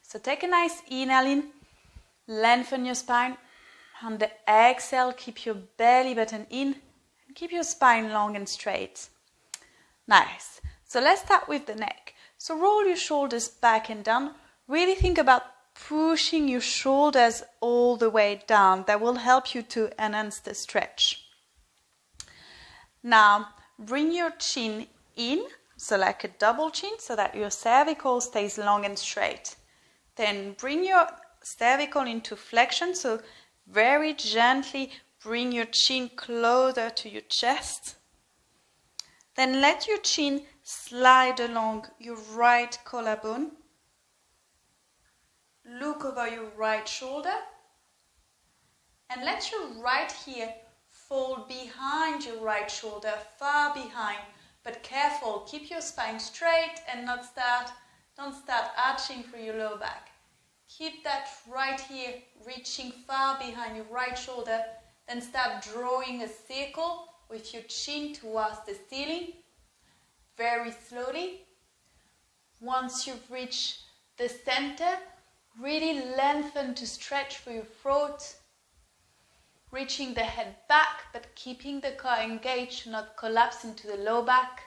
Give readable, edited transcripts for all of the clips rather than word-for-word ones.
So take a nice inhale in, lengthen your spine. On the exhale, keep your belly button in and keep your spine long and straight. Nice. So let's start with the neck. So roll your shoulders back and down. Really think about pushing your shoulders all the way down. That will help you to enhance the stretch. Now, bring your chin in, so like a double chin, so that your cervical stays long and straight. Then bring your cervical into flexion, so very gently bring your chin closer to your chest. Then let your chin slide along your right collarbone. Look over your right shoulder. And let your right ear fall behind your right shoulder, far behind. But careful, keep your spine straight and don't start arching through your lower back. Keep that right ear reaching far behind your right shoulder. Then start drawing a circle with your chin towards the ceiling. Very slowly. Once you've reached the center, really lengthen to stretch through your throat. Reaching the head back, but keeping the core engaged, not collapse into the low back.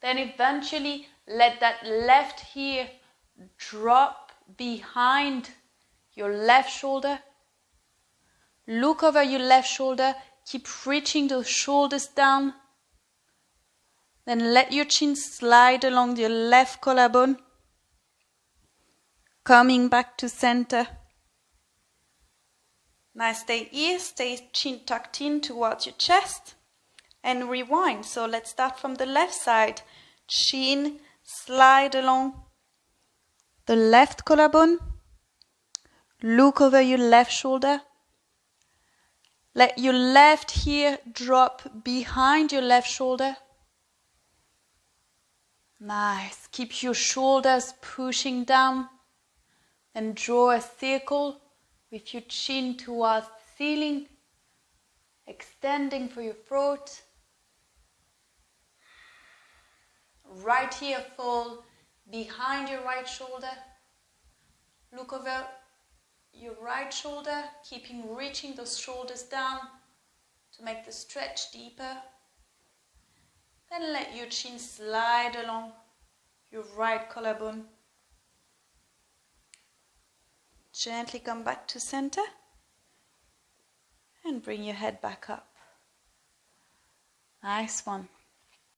Then eventually let that left ear drop behind your left shoulder. Look over your left shoulder. Keep reaching those shoulders down. Then let your chin slide along your left collarbone. Coming back to center. Now stay here, stay chin tucked in towards your chest. And rewind. So let's start from the left side. Chin slide along the left collarbone. Look over your left shoulder. Let your left ear drop behind your left shoulder. Nice. Keep your shoulders pushing down. And draw a circle with your chin towards the ceiling. Extending through your throat. Right ear fall behind your right shoulder. Look over your right shoulder, keeping reaching those shoulders down to make the stretch deeper. Then let your chin slide along your right collarbone. Gently come back to center and bring your head back up. Nice one.